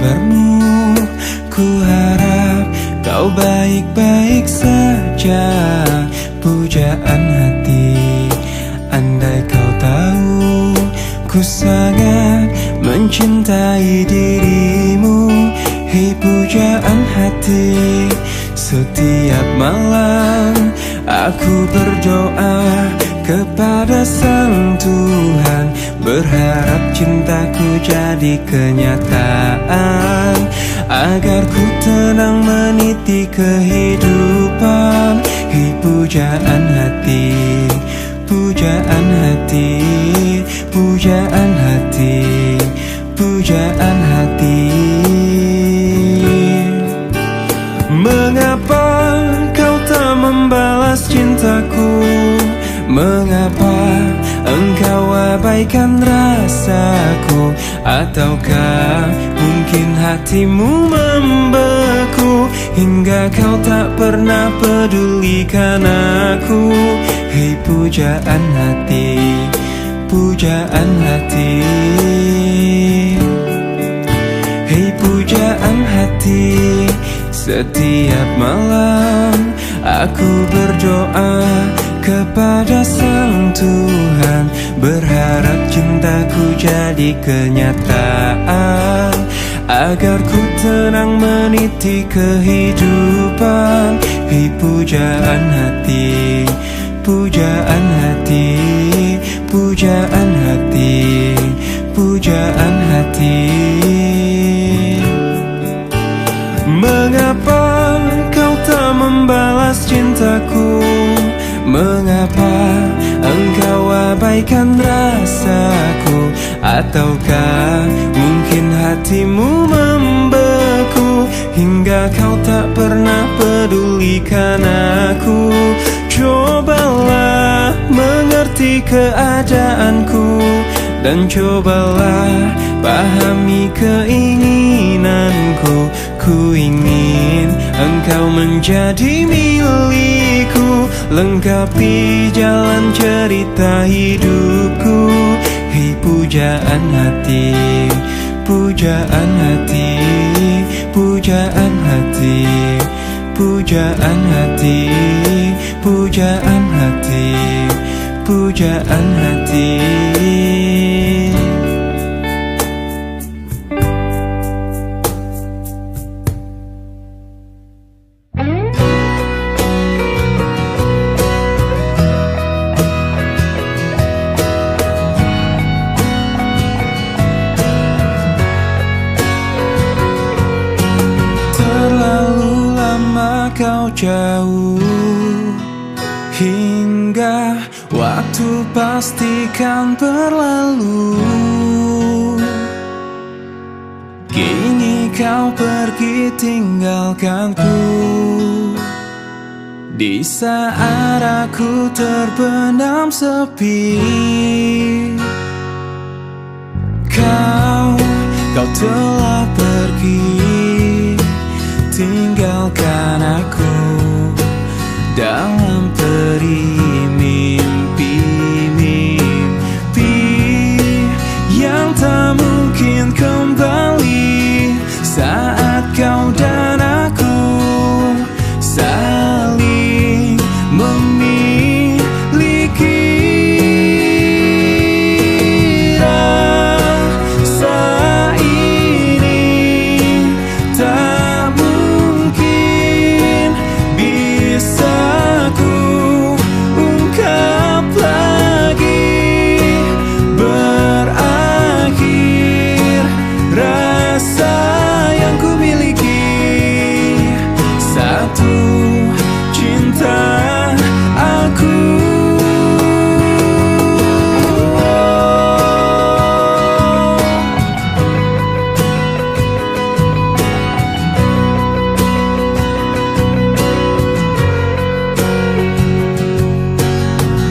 kabarmu? Ku harap kau baik-baik saja. Pujaan hati, andai kau tahu ku sangat mencintai dirimu. Hei pujaan hati, setiap malam aku berdoa kepada Sang Tuhan, berharap cintaku jadi kenyataan, agar ku tenang meniti kehidupan. Hei pujaan hati, pujaan hati, pujaan hati, pujaan hati. Mengapa kau tak membalas cintaku? Mengapa engkau abaikan rasaku? Ataukah mungkin hatimu membeku hingga kau tak pernah pedulikan aku? Hei pujaan hati, pujaan hati. Hei pujaan hati, setiap malam aku berdoa kepada Sang Tuhan, berharap cintaku jadi kenyataan, agar ku tenang meniti kehidupan. Hei pujaan hati, pujaan hati, pujaan hati, pujaan hati. Mengapa kau tak membalas cintaku? Mengapa engkau abaikan rasaku? Ataukah mungkin hatimu membeku hingga kau tak pernah pedulikan aku? Cobalah mengerti keadaanku, dan cobalah pahami keinginanku. Ku ingin engkau menjadi milikku, lengkapi jalan cerita hidupku. Hei pujaan hati, pujaan hati, pujaan hati, pujaan hati, pujaan hati, pujaan hati. Kau jauh hingga waktu pastikan berlalu. Kini kau pergi tinggalkanku, di saat aku terbenam sepi. Kau telah pergi, tinggalkan aku dalam peri mimpi yang tak mungkin kembali saat kau dan aku saling memiliki. Rasa ini tak mungkin bisa ku ungkap lagi. Berakhir rasa yang ku miliki, satu cinta aku.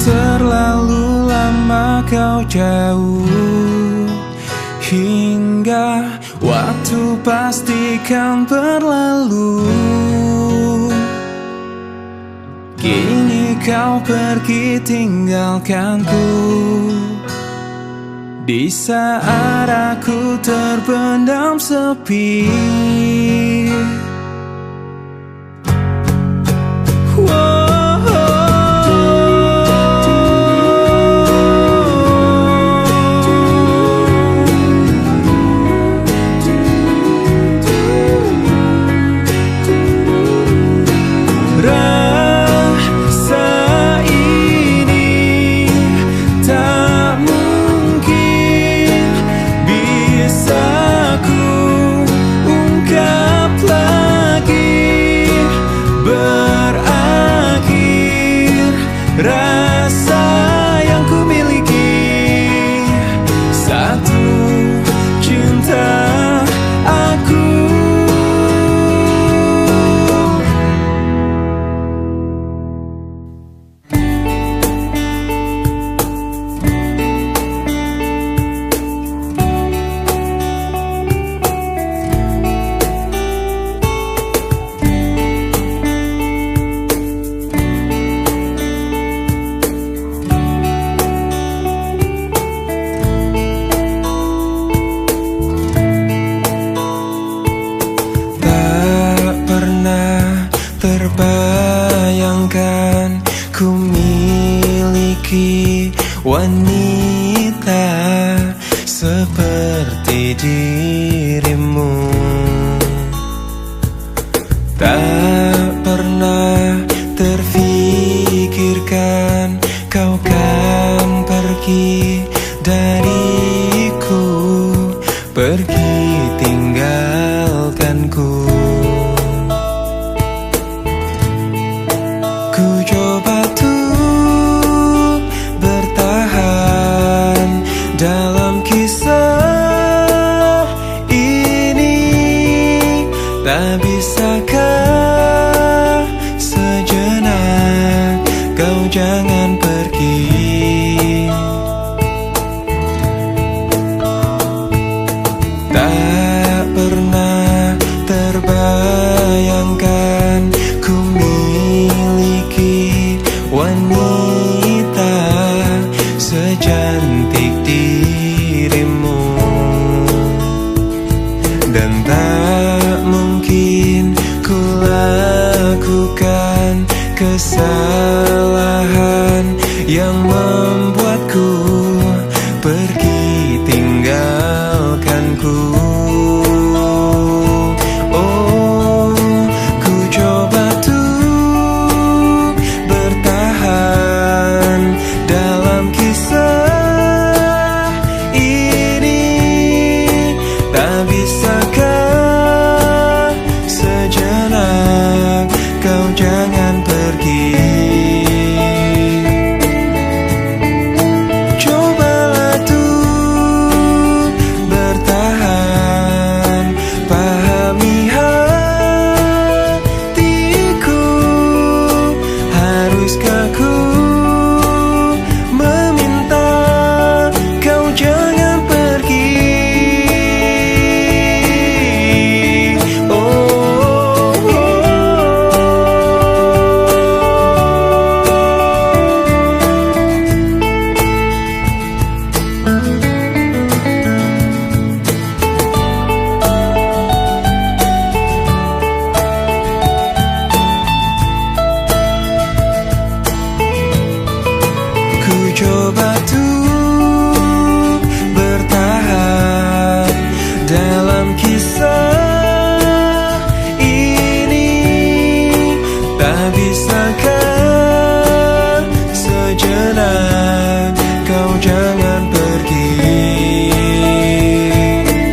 Terlalu lama kau jauh hingga waktu pastikan berlalu. Kini kau pergi tinggalkanku, di saat aku terpendam sepi. Rasa yang ku miliki, satu cinta aku. Terbayangkan ku miliki wanita seperti dirimu. Tak pernah terfikirkan kau kan pergi dariku, pergi tinggalkanku. Ku coba tuh bertahan dalam kisah ini. Tak bisakah sejenak kau jangan pergi? Tak pernah terbayangkan ku miliki wanita secantik dirimu. Dan tak mungkin ku lakukan kesalahan yang membuatku pergi tinggalkanku. Jangan pergi. Cobalah tuh bertahan, pahami hatiku. Haruskah ku meminta kau jangan pergi? Coba tuh bertahan dalam kisah ini. Tak bisakah sejenak kau jangan pergi?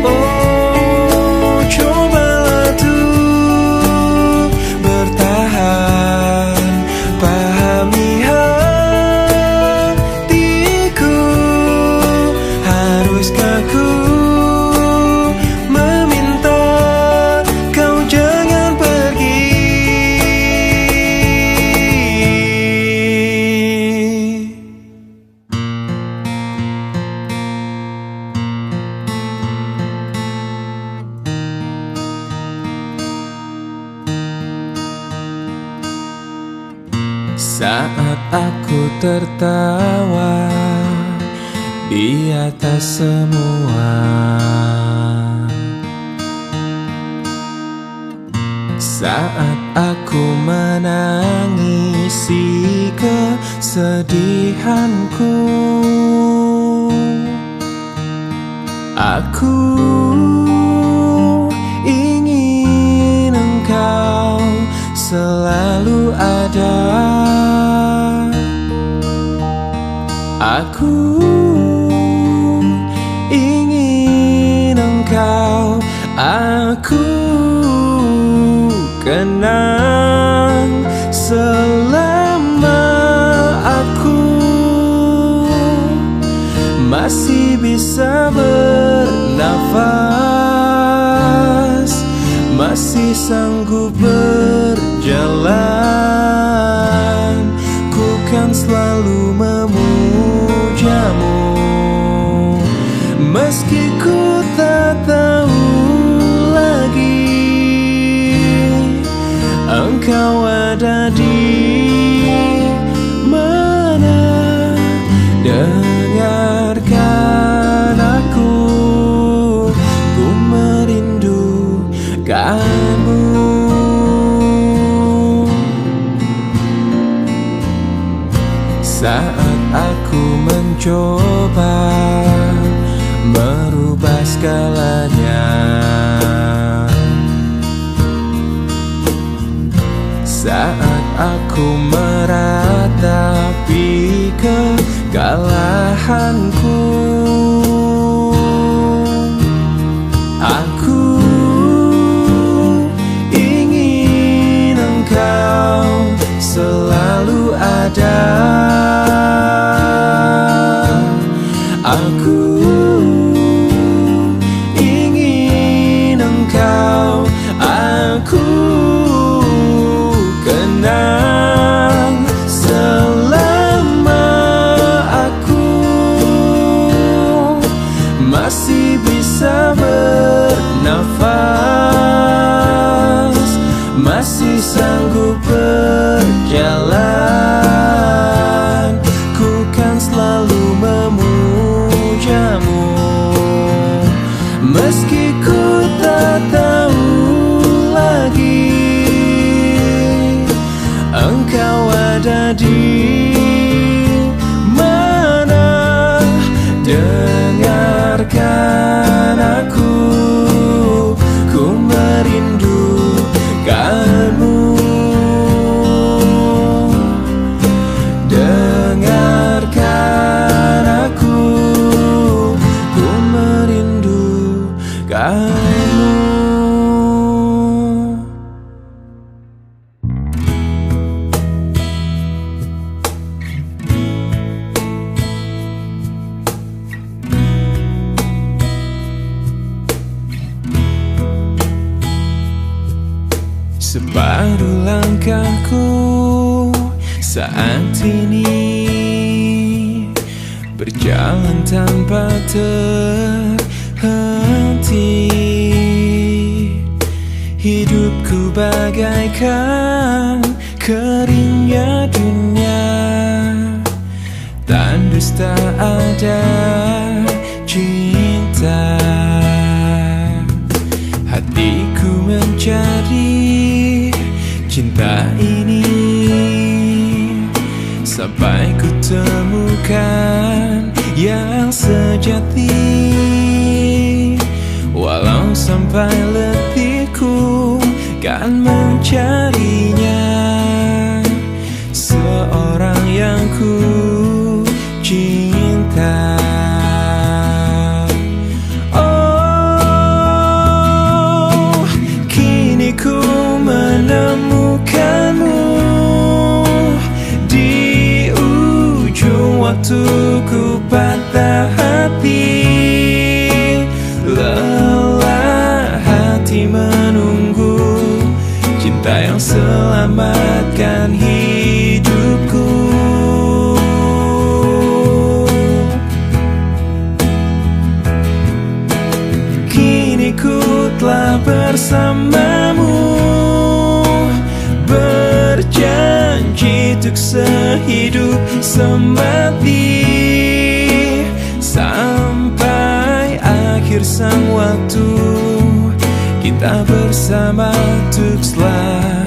Oh, cobalah tuh bertahan, pahami haruskah ku meminta kau jangan pergi? Saat aku tertawa di atas semua. Saat aku menangisi kesedihanku, aku ingin engkau selalu ada. Aku ingin engkau aku kenang selama aku masih bisa bernafas, masih sanggup berjalan. Ku kan selalu memujamu, meski ku tak tahu lagi engkau ada di mana. Dengarkan aku, ku merindukanmu. Saat aku mencoba merubah segalanya, saat aku meratapi kekalahanku, aku ingin engkau selalu ada. Aku ingin engkau aku kenang selama aku masih bisa bernafas, masih sanggup berjalan. Ku kan selalu memujamu, meski ku tak tahu lagi engkau ada di mana. Dengarkan aku, ku merindukanmu. Dengarkan aku, ku merindukanmu. Separuh langkahku saat ini berjalan tanpa terhenti. Hidupku bagaikan keringnya dunia, tandus tak ada cinta. Hatiku mencari cinta ini sampai ku temukan yang sejati. Walau sampai letihku kan mencarinya, seorang yang ku cinta. Oh, kini ku menemukanmu di ujung waktu ku patah hati. Lelah hati menunggu cinta yang selamatkan hidupku. Kini ku telah bersamamu, berjanji untuk sehidup semati. sampai akhir sang waktu, kita bersama untuk selamanya.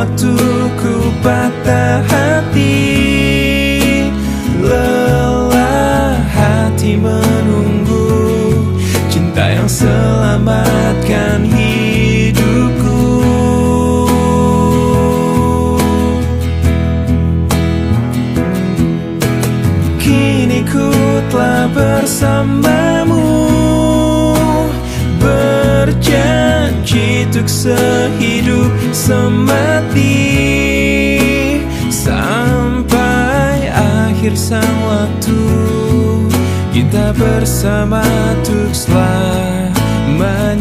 Waktuku patah hati, lelah hati menunggu cinta yang selamatkan hidupku. Kini ku telah bersamamu, berjanji untuk sehidup semati, sampai akhir sang waktu, kita bersama untuk selamanya.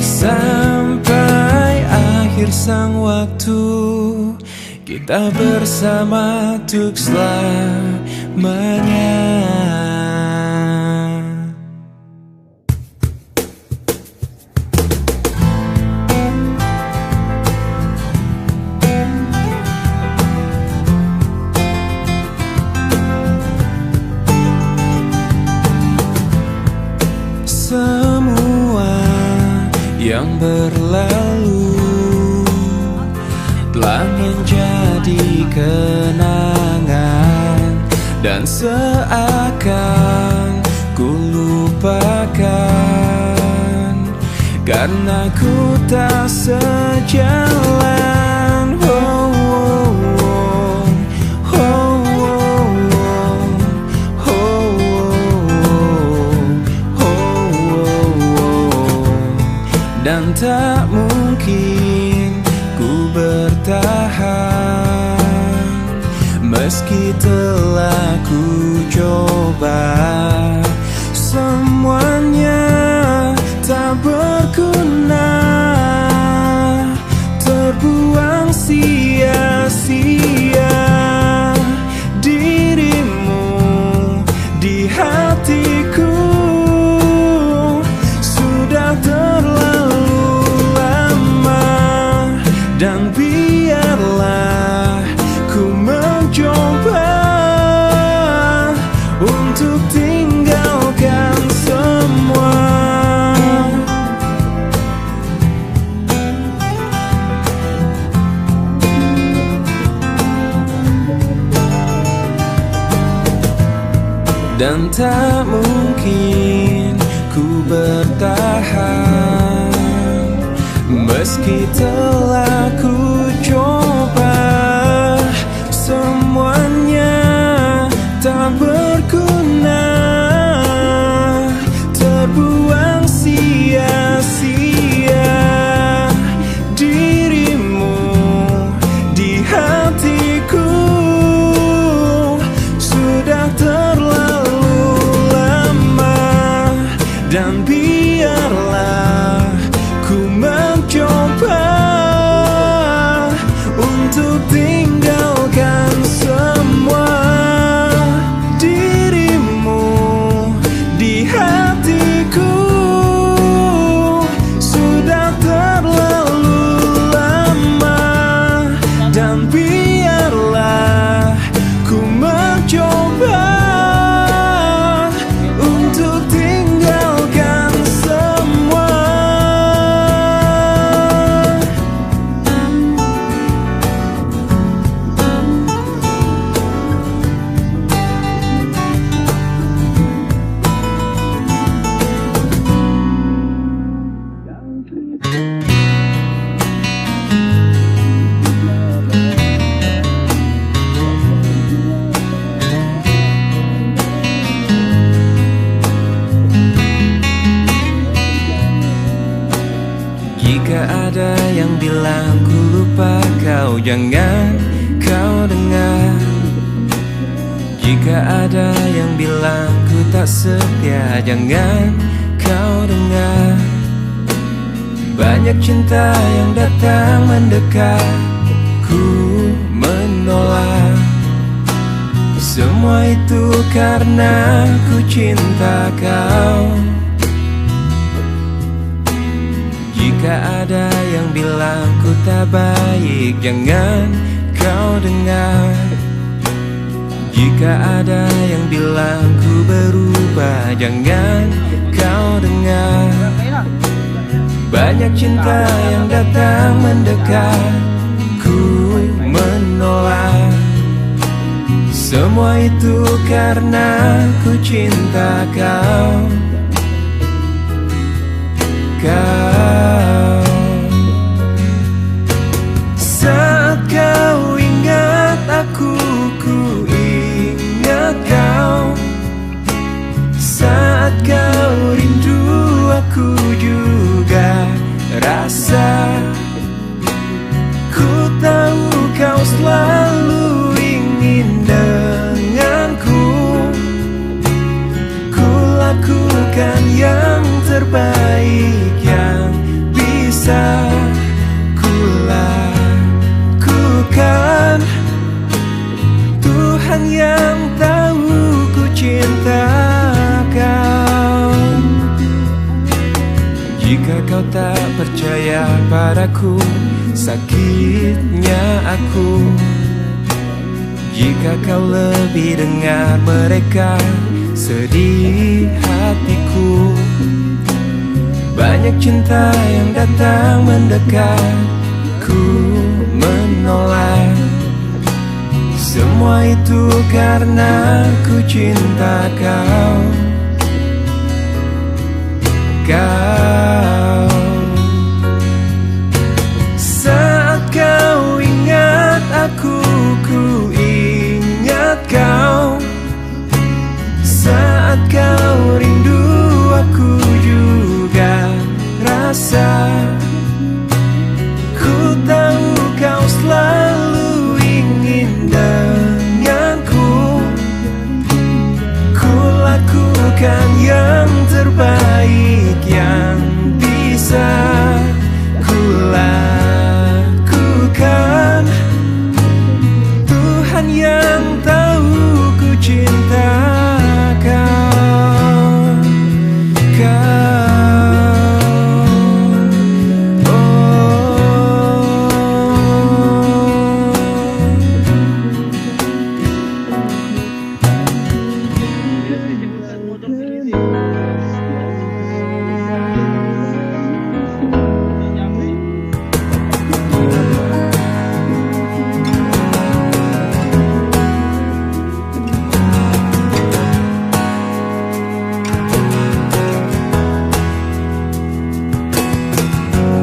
Sampai akhir sang waktu, kita bersama untuk selamanya. Semua yang berlalu telah menjadi kenangan, dan seakan ku lupakan karena ku tak sejalan. Dan tak mungkin ku bertahan meski telah ku coba. Semuanya tak berguna, terbuang sia-sia. Dirimu di hatiku sudah terlalu lama, dan biarlah ku mencoba untuk tinggalkan semua. Dan tak mungkin ku bertahan meski telah ku coba. Semuanya tak berguna, terbuang sia-sia. Dirimu di hatiku sudah terlalu lama, dan biarlah ku mencoba untuk tinggalkan semua. Dirimu di hatiku sudah terlalu lama, dan biarlah ku mencoba untuk tinggalkan semua. bilang ku lupa kau, jangan kau dengar. Jika ada yang bilang ku tak setia, jangan kau dengar. Banyak cinta yang datang mendekat, ku menolak. Semua itu karena ku cinta kau. Jika ada yang bilang ku tak baik, jangan kau dengar. Jika ada yang bilang ku berubah, jangan kau dengar. Banyak cinta yang datang mendekat, ku menolak. Semua itu karena ku cinta kau. Saat kau ingat aku, ku ingat kau. Saat kau rindu, aku juga rasa. Ku tahu kau selalu ingin denganku. Ku lakukan yang terbaik yang bisa ku lakukan. Tuhan yang tahu ku cinta kau. Jika kau tak percaya padaku, sakitnya aku. Jika kau lebih dengar mereka, sedih hatiku. Banyak cinta yang datang mendekat, ku menolak. Semua itu karena ku cinta kau. Saat kau ingat aku, ku ingat kau. Saat kau rindu, aku juga rasa. Ku tahu kau selalu ingin denganku. Ku lakukan yang terbaik yang bisa ku lakukan. Tuhan yang tahu ku cinta kau.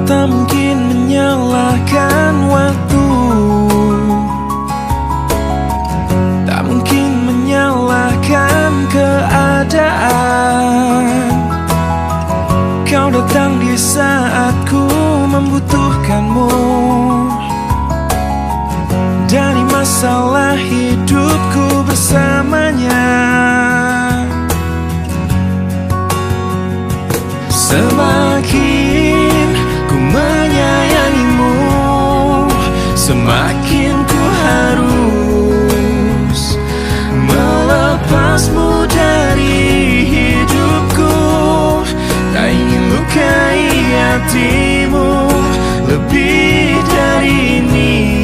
Tak mungkin menyalahkan waktu, tak mungkin menyalahkan keadaan. Kau datang di saat ku membutuhkanmu. Dari masalah hidupku bersamanya, semakin ku menyayangimu, semakin ku harus melepasmu dari hidupku. Tak ingin lukai hatimu lebih dari ini.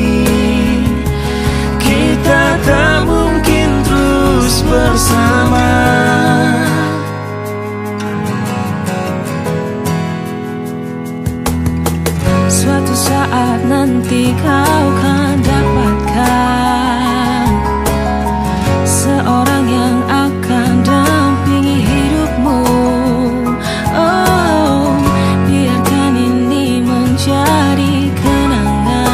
Kita tak mungkin terus bersama. Suatu saat nanti kau kan dapatkan seorang yang akan dampingi hidupmu. Oh, biarkan ini menjadi kenangan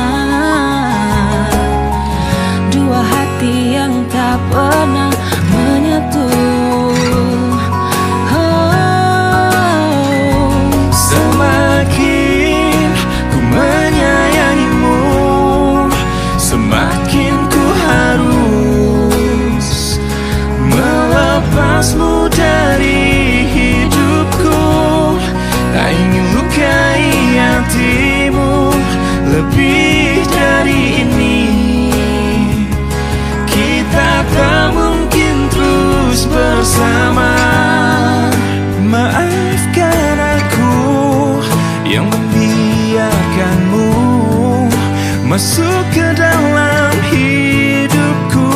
dua hati yang tak pernah menyatu. Semakin ku menyayangi bersama. Maafkan aku yang membiarkanmu masuk ke dalam hidupku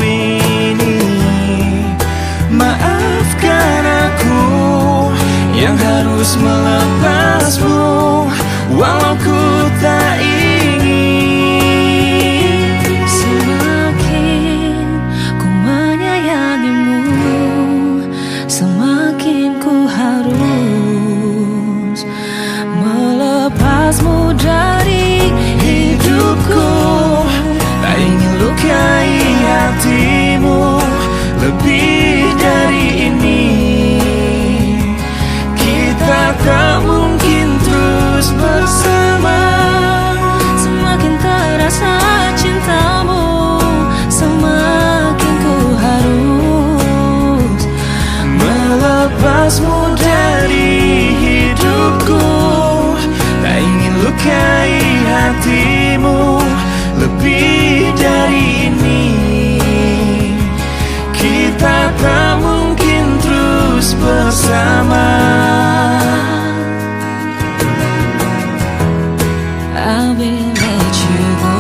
ini. Maafkan aku yang harus melepasmu walau ku tak ingin. Semakin ku menyayangimu, semakin ku harus melepasmu dari hidupku. Tak ingin lukai hatimu lebih dari ini. Kita tak mungkin terus bersama. Semakin terasa cintamu, semakin ku harus melepasmu dari hidupku. Tak ingin lukai hatimu lebih dari ini. Kita tak mungkin terus bersama. I will let you go.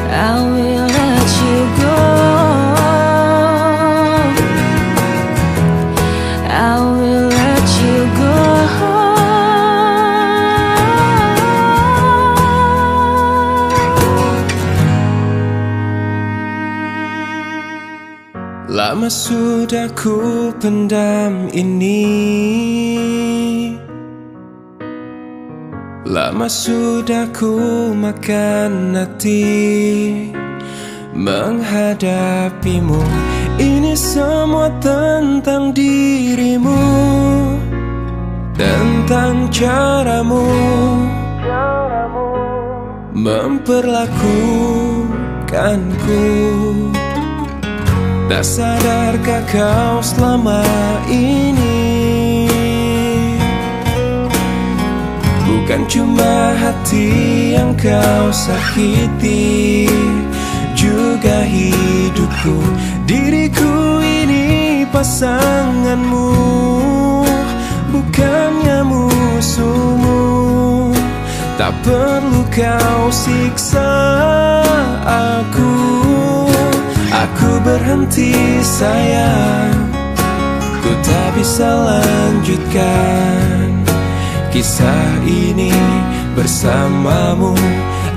I will let you go. I will let you go. Lama sudah ku pendam ini. Lama sudah ku makan hati menghadapimu. Ini semua tentang dirimu, tentang caramu memperlakukanku. Tak sadarkah kau selama ini bukan cuma hati yang kau sakiti, juga hidupku. Diriku ini pasanganmu, bukannya musuhmu. Tak perlu kau siksa aku. Aku berhenti sayang, ku tak bisa lanjutkan kisah ini bersamamu.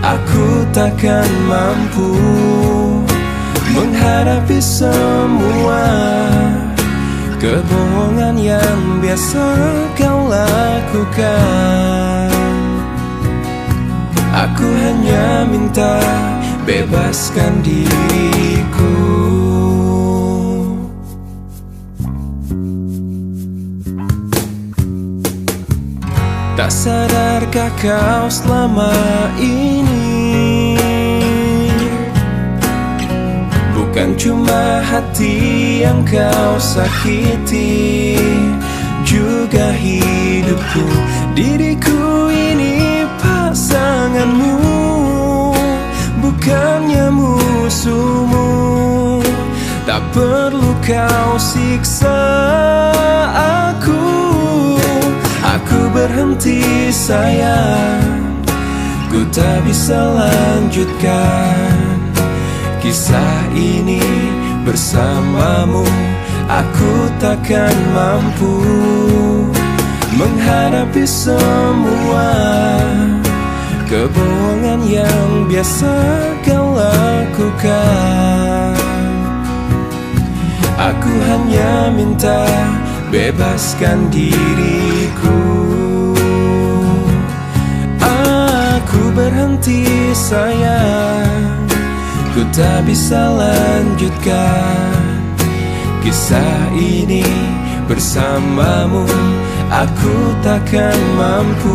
Aku takkan mampu menghadapi semua kebohongan yang biasa kau lakukan. Aku hanya minta bebaskan diriku. Tak sadarkah kau selama ini bukan cuma hati yang kau sakiti, juga hidupku. Diriku ini pasanganmu, bukannya musuhmu. Tak perlu kau siksa aku. Aku berhenti sayang, ku tak bisa lanjutkan kisah ini bersamamu. Aku takkan mampu menghadapi semua kebohongan yang biasa kau lakukan. Aku hanya minta bebaskan diriku. Aku berhenti sayang, ku tak bisa lanjutkan kisah ini bersamamu. Aku takkan mampu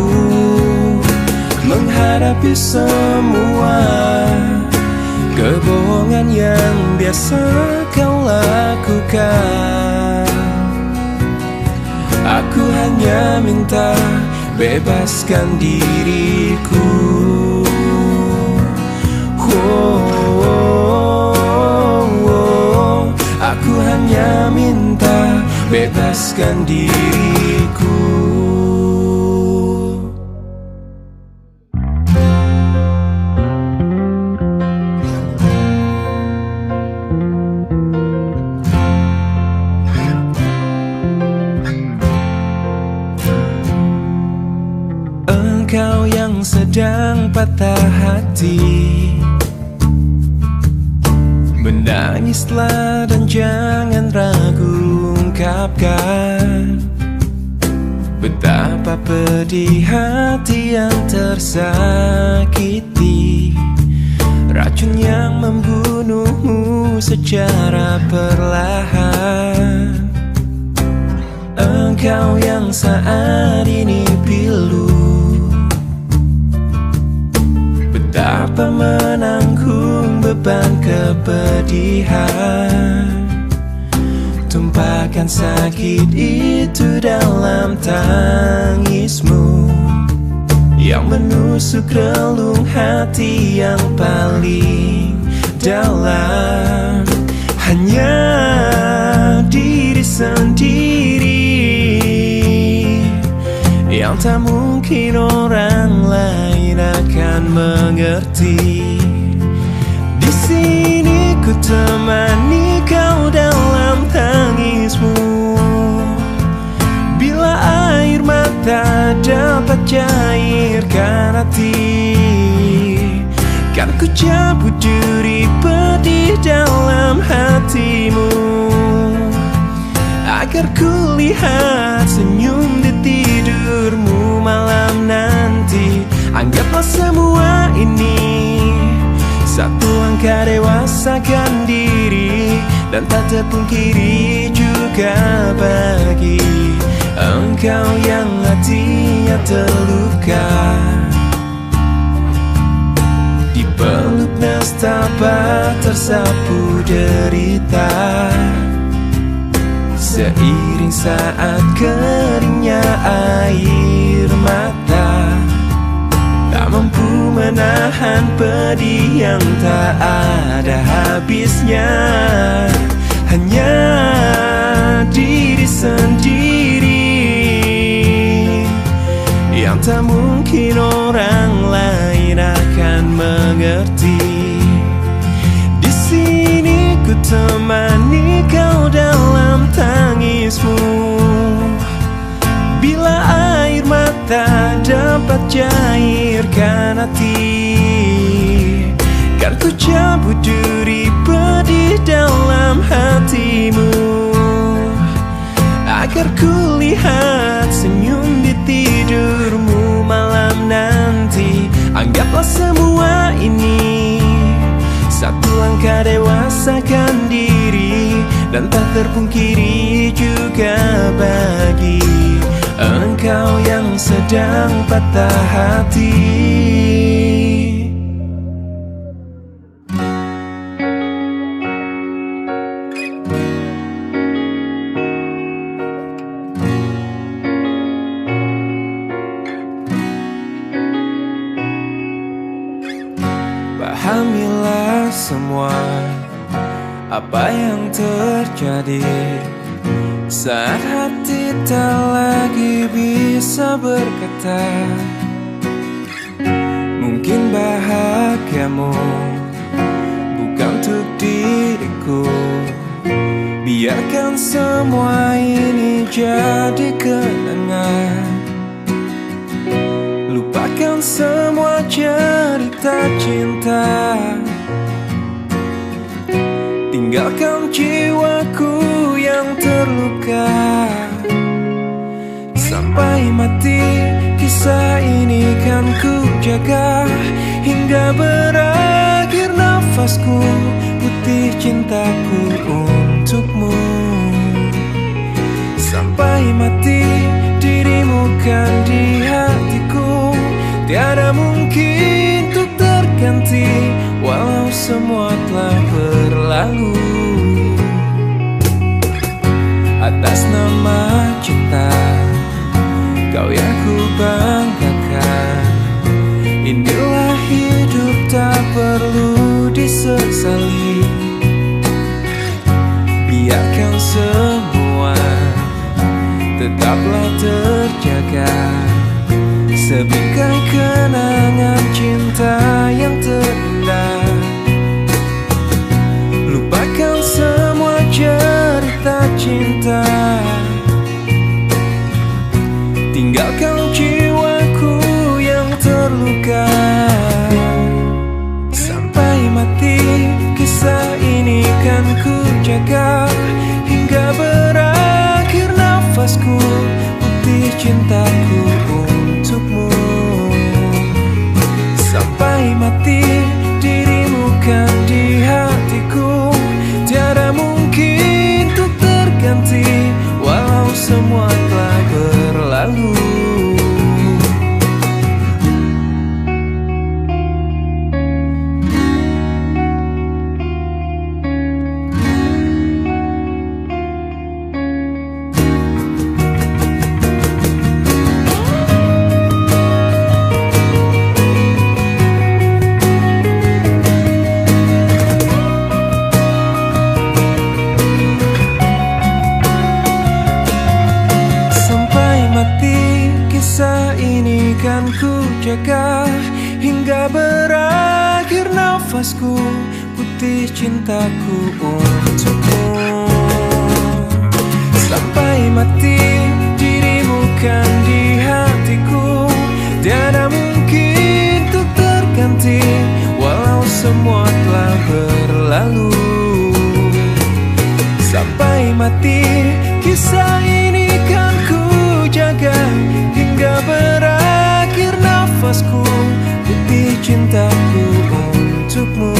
menghadapi semua kebohongan yang biasa kau lakukan. Aku hanya minta bebaskan diriku. Oh, oh, oh. Aku hanya minta bebaskan diriku. Engkau yang sedang patah hati, menangislah dan jangan ragu ungkapkan betapa pedih hati yang tersakiti, racun yang membunuhmu secara perlahan. Engkau yang saat ini pilu, betapa menanggung beban kepedihan, tumpahkan sakit itu dalam tangismu yang menusuk relung hati yang paling dalam. Hanya diri sendiri yang tak mungkin orang lain akan mengerti. Di sini ku temani kau dalam tangismu, bila air mata dapat cairkan hati, kan ku cabut duri pedih dalam hatimu, agar ku lihat senyum di tidurmu malam nanti. Anggaplah semua ini satu langkah dewasakan diri, dan tak terpungkiri juga bagi engkau yang hatinya terluka, dipeluk nestapa tersapu derita, seiring saat keringnya air mata, tak mampu menahan pedih yang tak ada habisnya. Hanya diri sendiri yang tak mungkin orang lain akan mengerti. Di sini ku temani kau dalam tangismu, bila air mata dapat cairkan hati, kan ku cabut duri pedih dalam hatimu, agar ku lihat senyum di tidurmu malam nanti. Anggaplah semua ini satu langkah dewasakan diri, dan tak terpungkiri juga bagi engkau yang sedang patah hati. Pahamilah semua apa yang terjadi saat hati tak lagi bisa berkata. Mungkin bahagiamu bukan untuk diriku, biarkan semua ini jadi kenangan. Lupakan semua cerita cinta, tinggalkan jiwaku yang terluka. Sampai mati kisah ini kan ku jaga, hingga berakhir nafasku, putih cintaku untukmu. Sampai mati dirimu kan di hatiku, tiada mungkin untuk terganti, walau semua telah berlalu. Atas nama cinta kau yang ku banggakan, inilah hidup tak perlu disesali. tetaplah terjaga. Sebingkai kenangan cinta yang terindah. Lupakan semua cerita cinta, tinggalkan jiwaku yang terluka. Sampai mati kisah ini kan ku jaga, hingga berakhir nafasku, bukti cintaku untukmu. Sampai mati dirimu kan di hatiku, tiada mungkin untuk terganti, walau semua telah berlalu. Kisah ini kan ku jaga, hingga berakhir nafasku, putih cintaku untukmu. Sampai mati dirimu kan di hatiku, tiada mungkin untuk terganti, walau semua telah berlalu. Sampai mati kisah ini kan ku jaga, hingga berakhir nafasku, bukti cintaku untukmu.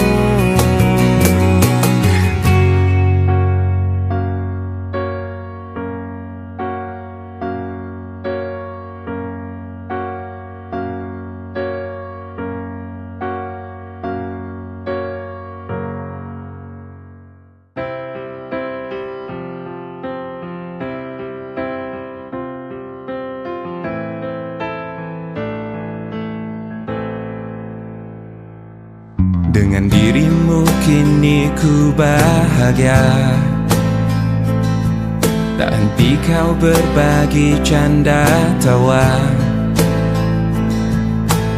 Dengan dirimu kini ku bahagia, tak henti kau berbagi canda tawa,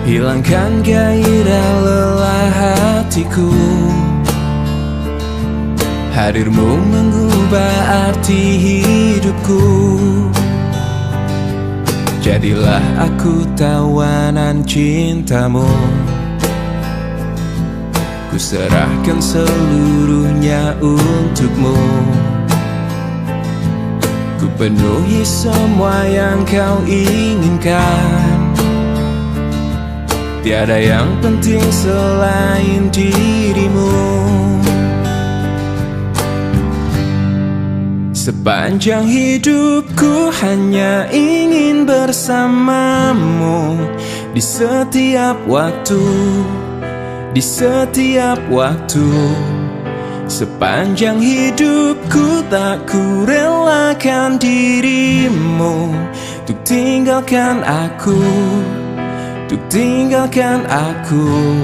hilangkan gairah lelah hatiku. Hadirmu mengubah arti hidupku, jadilah aku tawanan cintamu. Ku serahkan seluruhnya untukmu, ku penuhi semua yang kau inginkan. Tiada yang penting selain dirimu. Sepanjang hidupku hanya ingin bersamamu, di setiap waktu, di setiap waktu. Sepanjang hidupku tak ku relakan dirimu, untuk tinggalkan aku, untuk tinggalkan aku.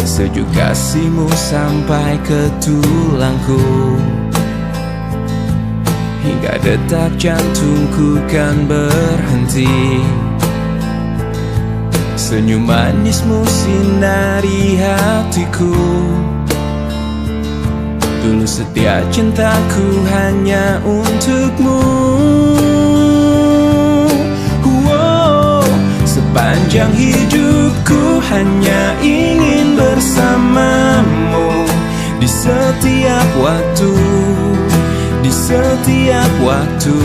Sejuk kasihmu sampai ke tulangku, hingga detak jantungku kan berhenti. Senyum manismu sinari hatiku, dulu setia cintaku hanya untukmu. Sepanjang hidupku hanya ingin bersamamu, di setiap waktu, di setiap waktu.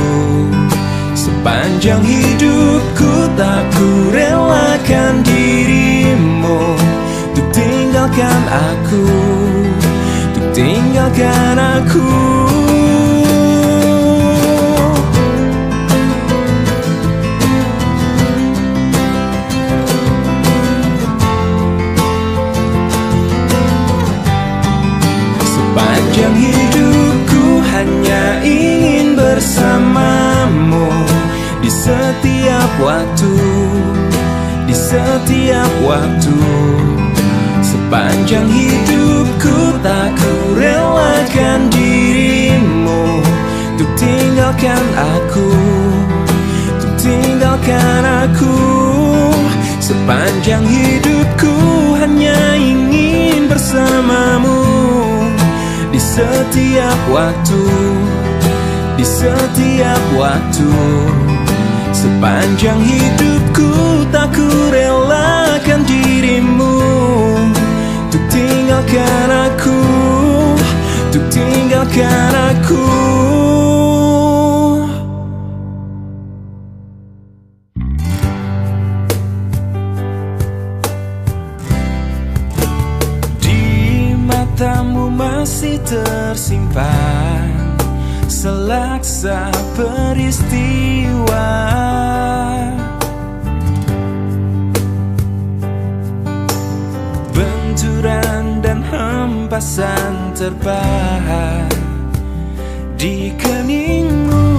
Sepanjang hidupku tak ku relakan dirimu, untuk tinggalkan aku, untuk tinggalkan aku. Sepanjang hidupku hanya ingin bersamamu, di setiap waktu, di setiap waktu. Sepanjang hidupku tak ku relakan dirimu, untuk tinggalkan setiap waktu, di setiap waktu. Sepanjang hidupku tak ku relakan dirimu untuk tinggalkan aku, untuk tinggalkan aku. Di matamu masih tersimpan selaksa peristiwa, benturan dan hempasan terbahak di keningmu.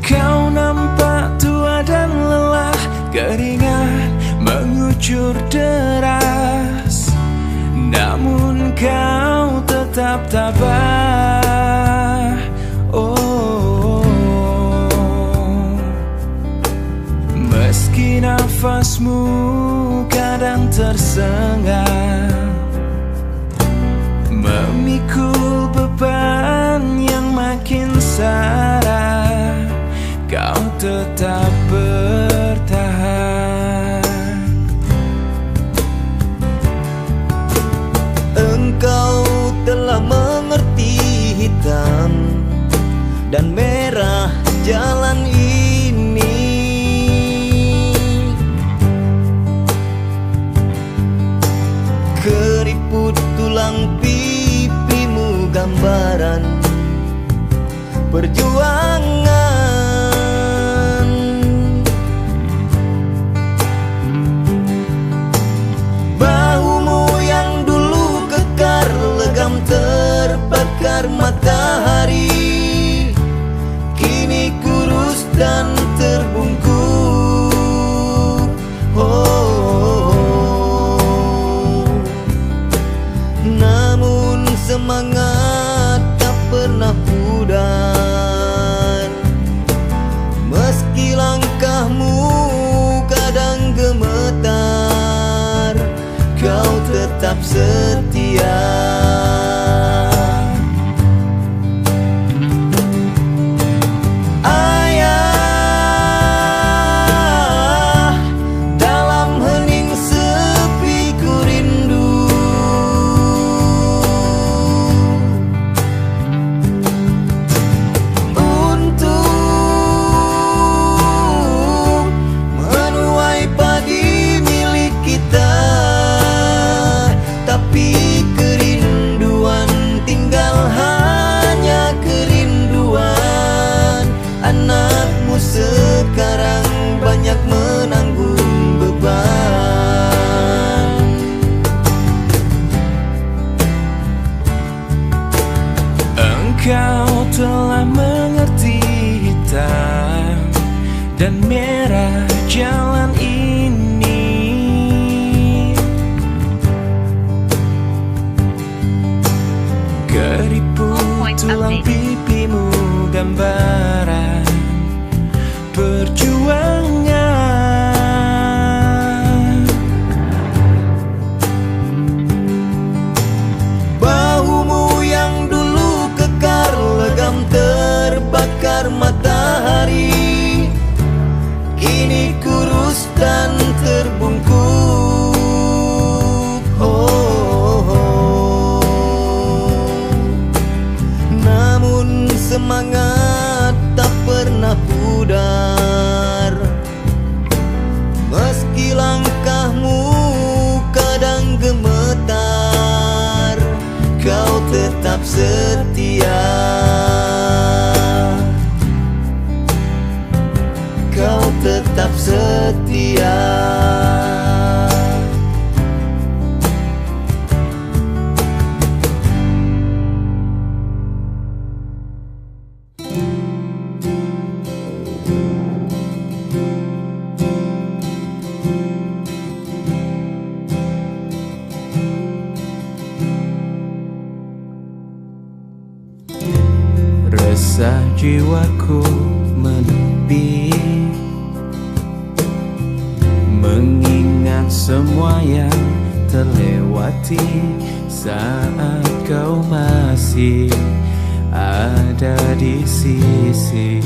Kau nampak tua dan lelah, keringat mengucur deras, namun kau tetap tabah. Oh, meski nafasmu kadang tersengal, memikul beban yang makin sara, kau tetap bertahan. Engkau telah mengerti hitam dan merah jalan ini. Keriput tulang pipimu gambaran perjuangan. Bahumu yang dulu kekar legam terbakar matahari, kini kurus dan terbungkuk. Oh, namun semangat tak pernah pudar, meski langkahmu kadang gemetar, kau tetap setia. Ayah, dalam hening sepi ku rindu, untuk menuai padi milik kita. Tapi kerinduan tinggal hanya kerinduan. Anakmu sekarang banyak menanggung beban. Engkau telah mengerti hitam dan merah jalan ini. Keriput tulang pipimu gambaran perjuangan. Bahumu yang dulu kekar legam terbakar matahari, kini kurus dan terbungkuk. Oh, namun semangat tak pernah pudar, meski langkahmu kadang gemetar, kau tetap setia. Kau tetap setia. Resah jiwaku menepi, mengingat ingat semua yang terlewati saat kau masih ada di sisi,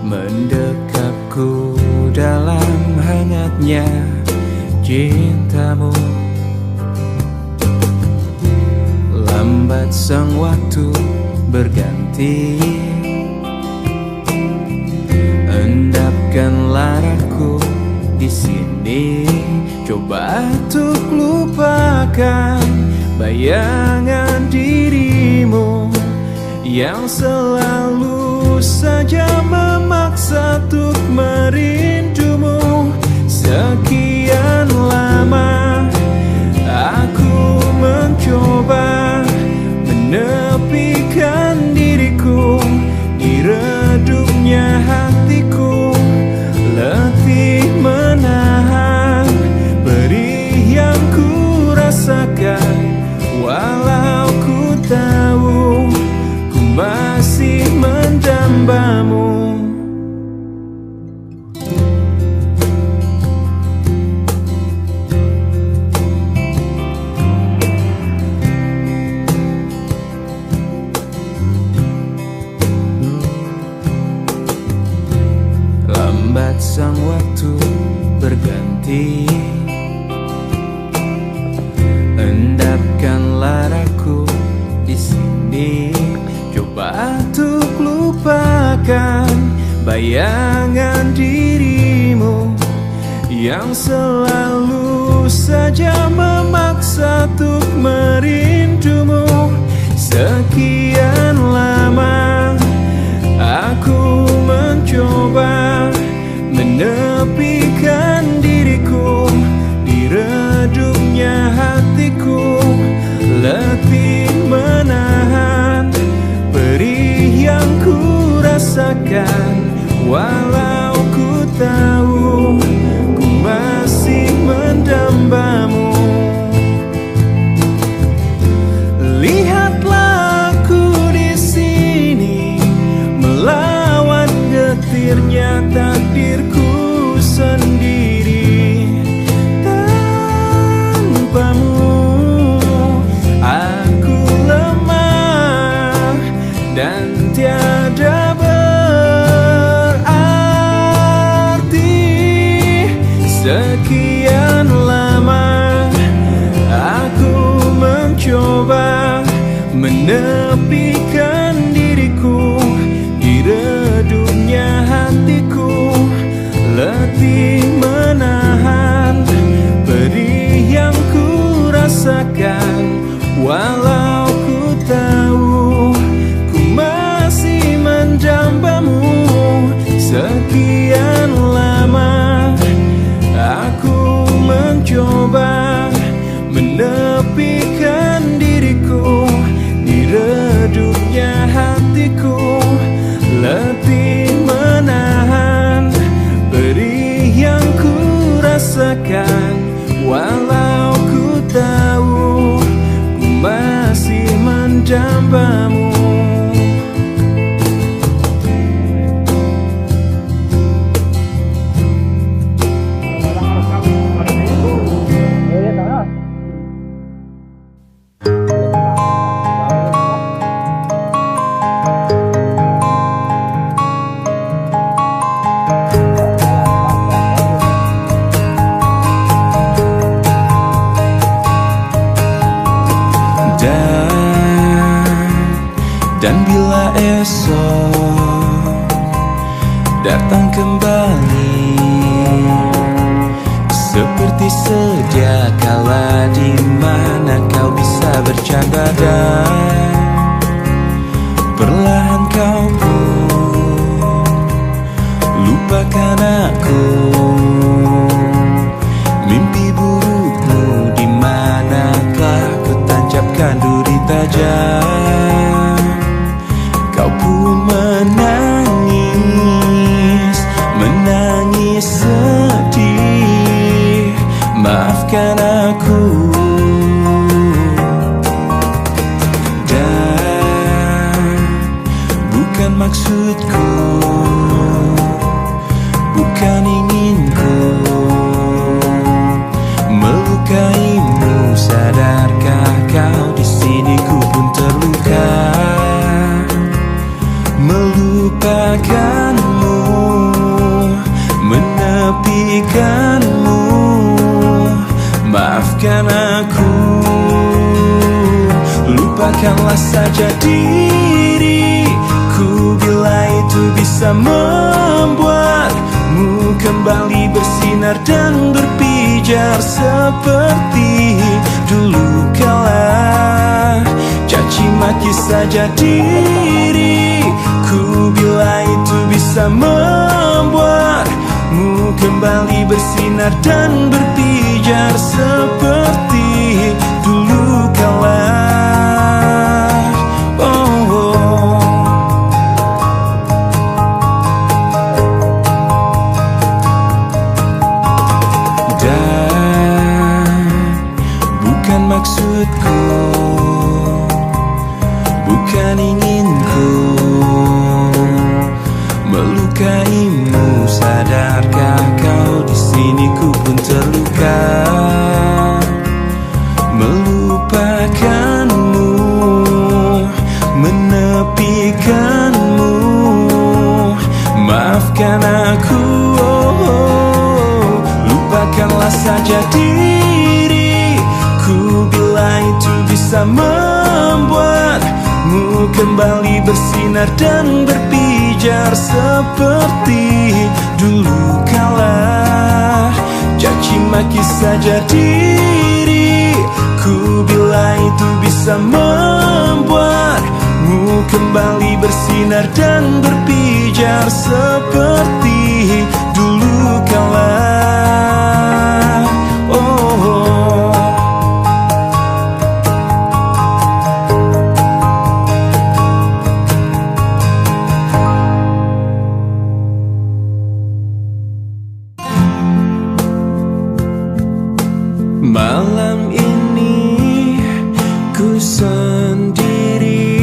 mendekapku dalam hangatnya cintamu. Lambat sang waktu berganti, endapkanlah aku di sini. Coba untuk lupakan bayangan dirimu yang selalu saja memaksa untuk merindumu. Sekian lama aku mencoba menepikan diriku di redupnya hatiku, letih menahan perih yang ku rasakan. Walau ku tahu ku masih mendambamu. Lambat sang waktu berganti, endapkanlah aku di sini. Coba untuk lupakan bayangan dirimu yang selalu saja memaksa untuk merindumu. Sekian lama aku mencoba menepikan diriku di redupnya hatiku, letih menahan perih yang ku rasakan. Walau ku tahu ku masih mendambamu. Lihatlah aku di sini melawan getirnya takdirku sendiri. Tanpamu aku lemah dan tiada berarti. Sekian lama aku mencoba menepikan diriku di redupnya hatiku, letih menahan perih yang ku rasakan. Walau ku tahu ku masih mendambamu. Sekian lama aku mencoba menepikan diriku di redupnya hatiku, letih menahan perih yang ku rasakan. Walau ku tahu ku masih mendambamu. Dan bila esok datang kembali seperti sedia kala, di mana kau bisa bercanda dan perlahan kau pun lupakan aku. Mimpi burukmu di manakah ku tancapkan duri tajam. Kau pun menangis, menangis sedih. Maafkan aku. Dan bukan maksudku, bukan inginku maafkan aku. Lupakanlah saja diriku bila itu bisa membuatmu kembali bersinar dan berpijar seperti dulu kala. Caci maki saja diriku bila itu bisa membuatmu kembali bersinar dan berpijar seperti dulu kala. Maksudku bukan inginku melukaimu. Sadarkah kau di sini ku pun terluka, melupakanmu, menepikanmu. Maafkan aku, lupakanlah saja diriku bila itu bisa membuatmu kembali bersinar dan berpijar seperti dulu kala. Caci maki saja diriku bila itu bisa membuatmu kembali bersinar dan berpijar seperti dulu kala. Malam ini ku sendiri,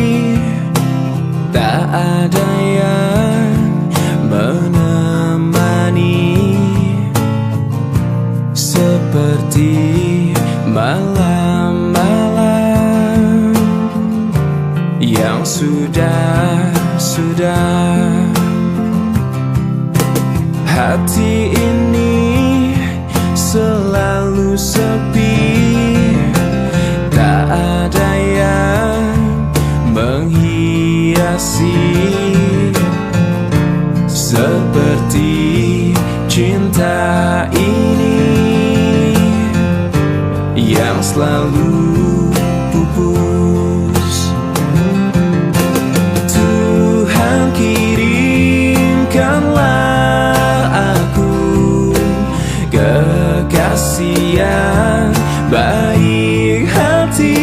tak ada yang menemani. Seperti malam-malam yang sudah hati ini selalu sepi, tak ada yang menghiasi. Seperti cinta ini yang selalu pupus. Tuhan kirimkanlah aku kekasih yang baik hati,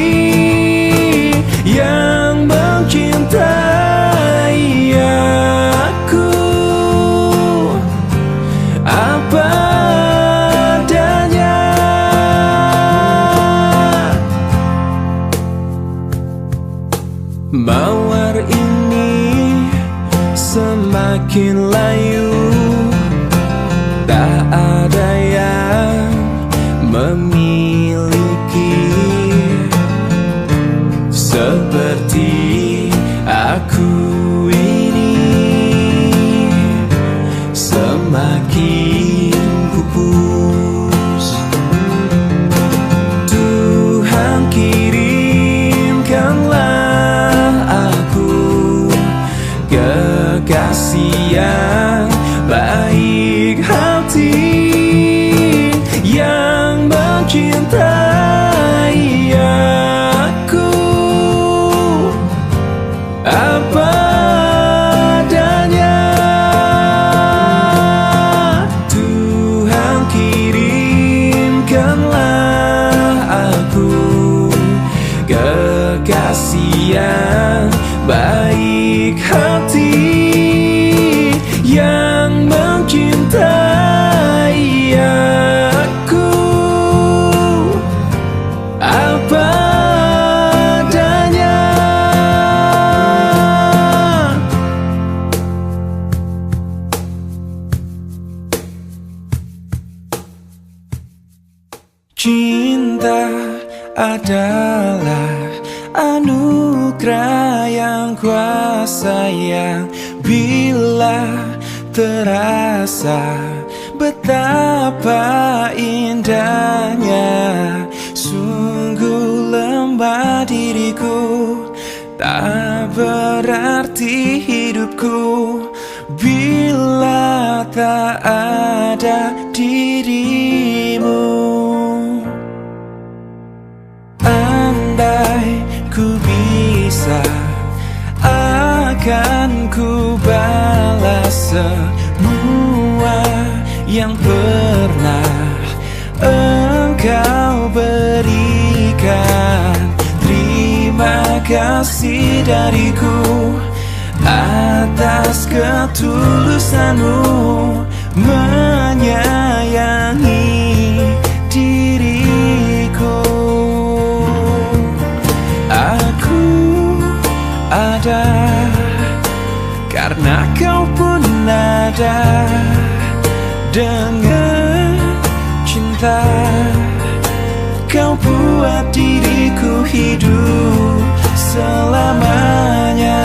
yang mencintai aku apa adanya. Mawar ini semakin layu, tak ada yang memiliki. Seperti aku ini semakin pupus. Tuhan kirimkanlah aku kekasih yang baik hati, yang mencintai aku apa adanya. Tuhan kirimkanlah aku kekasih yang baik hati, yang mencintai aku apa adanya. Cinta adalah anugerah yang kuasa, yang bila terasa betapa indahnya. arti hidupku bila tak ada dirimu. Andai ku bisa, akan ku balas semua yang pernah engkau berikan. Terima kasih dariku atas ketulusanmu menyayangi diriku. Aku ada karena kau pun ada. Dengan cinta kau buat diriku hidup selamanya.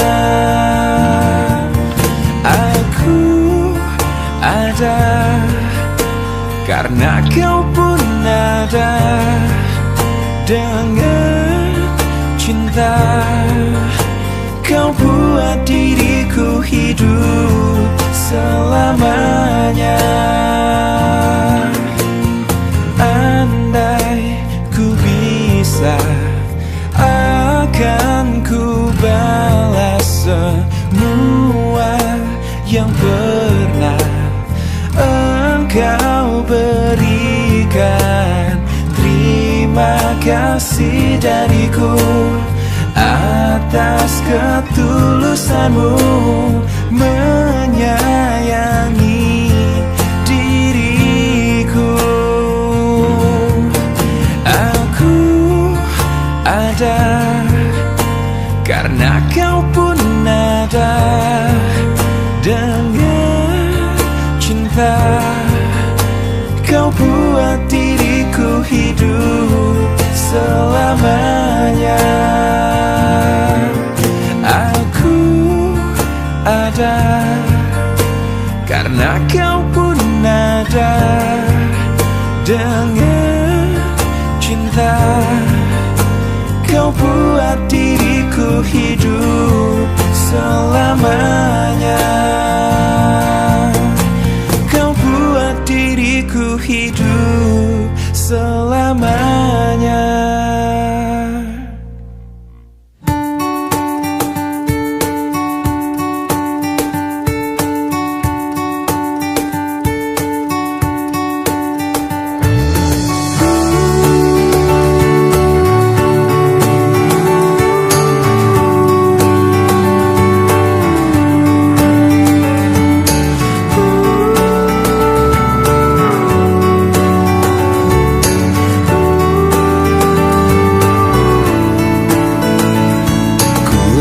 Aku ada karena kau pun ada. Dengan cinta kau buat diriku hidup selamanya. Andai ku bisa, akan ku balas semua yang pernah engkau berikan. Terima kasih dariku atas ketulusanmu menyayangi diriku. Aku ada karena kau pun ada. Dengan cinta kau buat diriku hidup selamanya. Aku ada karena kau pun ada. Dengan cinta kau buat diriku hidup selamanya. Kau buat diriku hidup selamanya.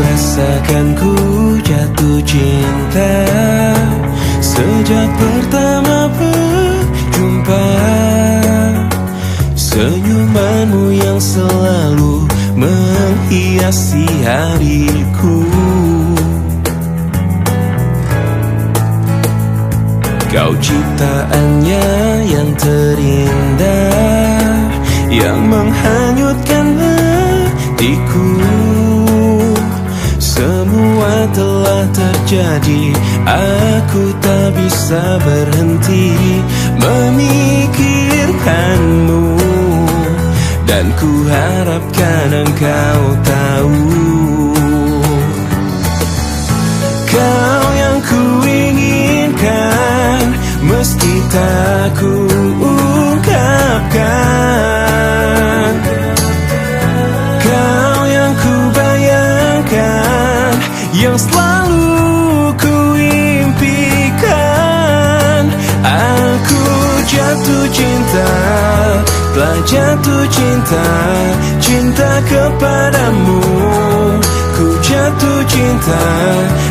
Rasakan ku jatuh cinta sejak pertama berjumpa. Senyumanmu yang selalu menghiasi hariku. Kau ciptaannya yang terindah, yang menghanyutkan hatiku. Semua telah terjadi, aku tak bisa berhenti memikirkanmu. Dan ku harapkan engkau tahu, kau yang ku inginkan, meski tak ku ungkapkan. Kau yang ku bayangkan, yang selalu ku impikan. Aku jatuh cinta, telah jatuh cinta, cinta kepadamu. Ku jatuh cinta,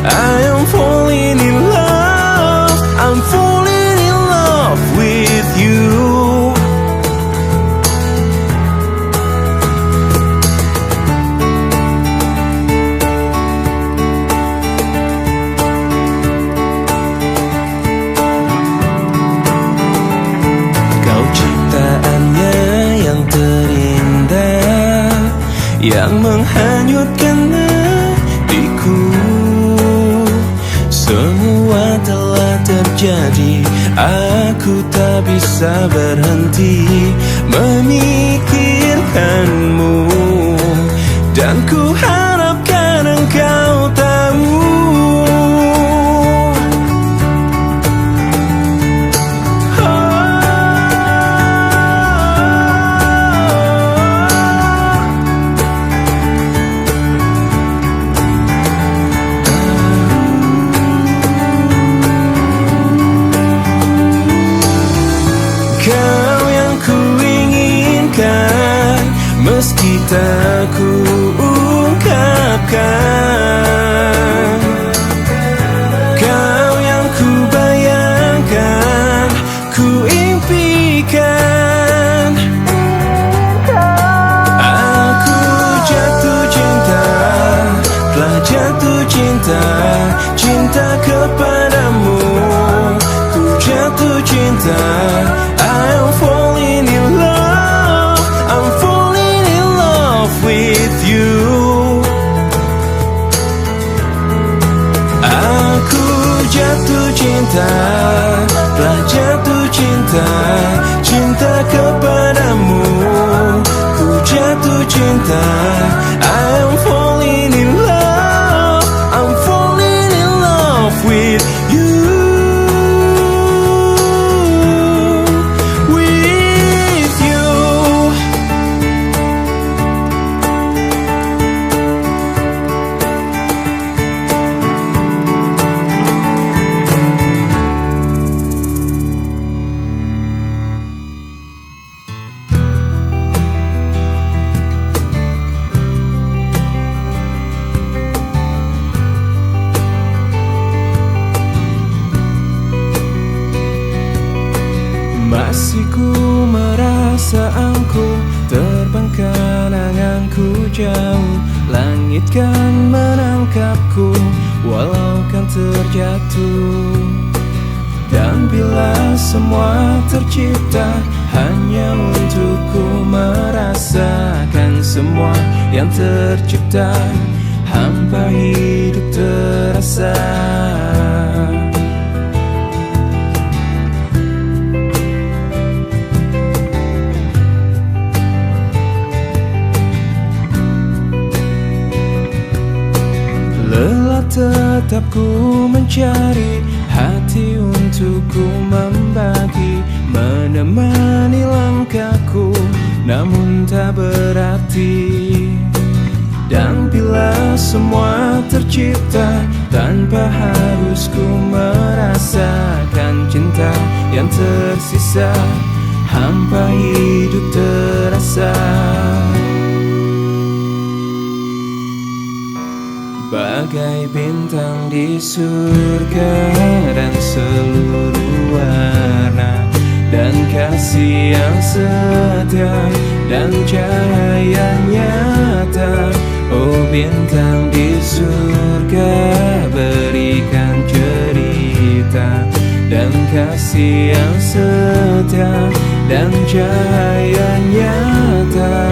I am falling in love, I'm falling in love with you. Yang menghanyutkan hatiku. terjadi, aku tak bisa berhenti memikirkanmu. Dan ku harapkan engkau tahu, kau yang ku inginkan, meski tak ku ungkapkan. Kau yang ku bayangkan, ku impikan. Aku jatuh cinta, telah jatuh cinta, cinta kepadamu. Ku jatuh cinta, I'm falling in love, I'm falling in love with you. Aku jatuh cinta, telah jatuh cinta, cinta kepadamu. Ku jatuh cinta, I'm falling in love, I'm falling in love with you. Masih ku merasa angkuh, terbangkan anganku jauh. Langit kan menangkapku, walau kan terjatuh. Dan bila semua tercipta hanya untukku merasakan semua yang tercipta, hampa hidup terasa. Lelah tetap ku mencari hati untuk ku membagi, menemani langkahku, namun tak berarti. Dan bila semua tercipta tanpa harus ku merasakan cinta yang tersisa, hampa hidup terasa. Bagai bintang di surga dan seluruh warna, dan kasih yang setia dan cahaya nyata. Oh bintang di surga, berikan cerita dan kasih yang setia dan cahaya nyata.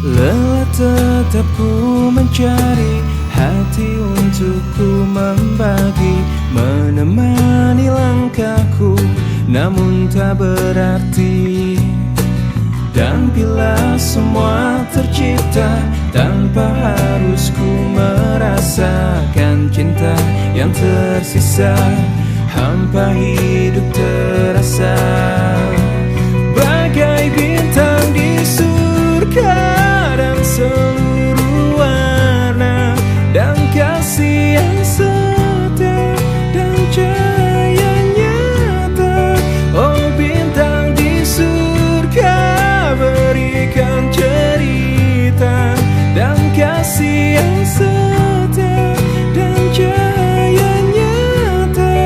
Lelah tetap ku mencari hati untuk ku membagi, menemani langkahku, namun tak berarti. Dan bila semua tercipta tanpa harus ku merasakan cinta yang tersisa, hampa hidup terasa. Bagai bintang di surga dan seluruh warna, dan kasih yang setia dan cahaya nyata. Oh bintang di surga, berikan cerita dan kasih yang setia dan cahaya nyata.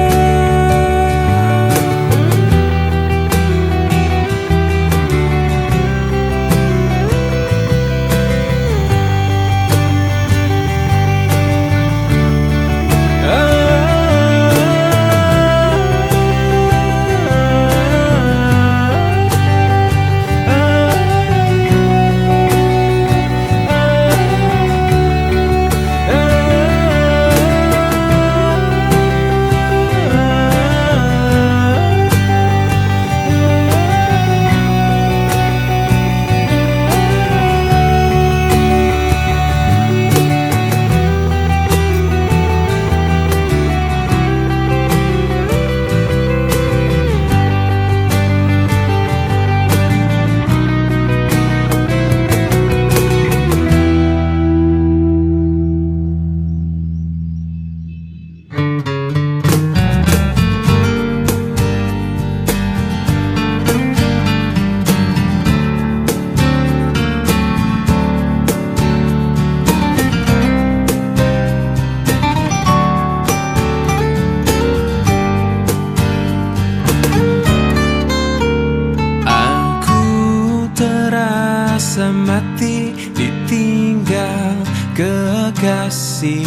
rasa mati ditinggal kekasih.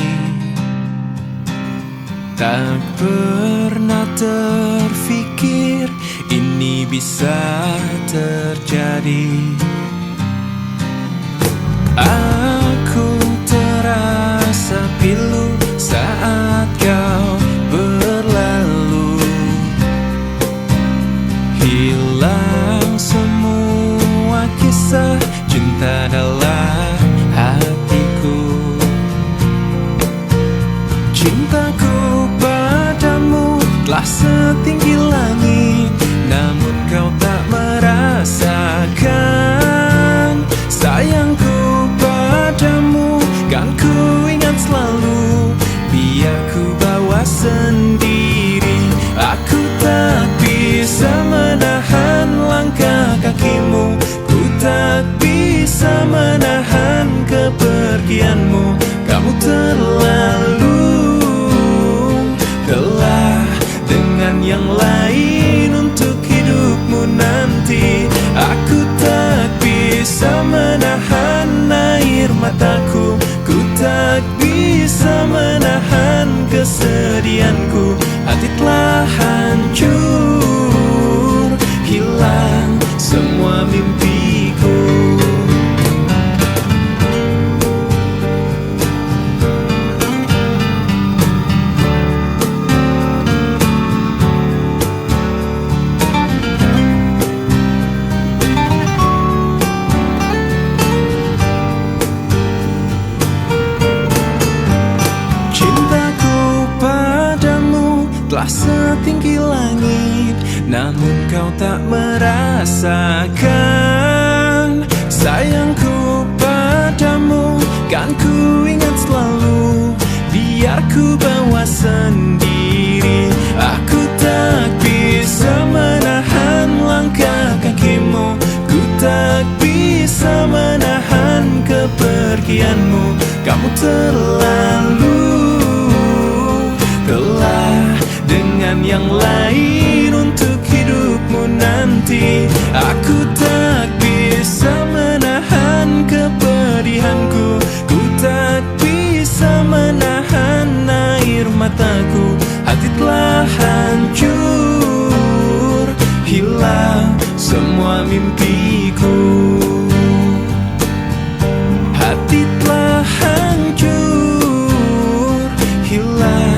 Tak pernah terfikir ini bisa terjadi. Aku terasa pilu saat kau berlalu. Hilang semua kisah cinta dalam hatiku. Cintaku padamu telah setinggi langit, namun kau tak merasakan. Sayangku padamu kan ku ingat selalu, biar ku bawa sendiri. Aku tak bisa menahan langkah kakimu, ku tak bisa menahan kepergianmu. Kamu terlalu telah dengan yang lain untuk hidupmu nanti. Aku tak bisa menahan air mataku, ku tak bisa menahan kesedihanku. Hati telah hancur, hilang semua mimpiku. Telah setinggi langit, namun kau tak merasakan. Sayangku padamu kan ku ingat selalu, biar ku bawa sendiri. Aku tak bisa menahan langkah kakimu, ku tak bisa menahan kepergianmu. Kamu terlalu telah dengan yang lain untuk hidupmu nanti. Aku tak bisa menahan kepedihanku, ku tak bisa menahan air mataku. Hati telah hancur, hilang semua mimpiku. Hati telah hancur, hilang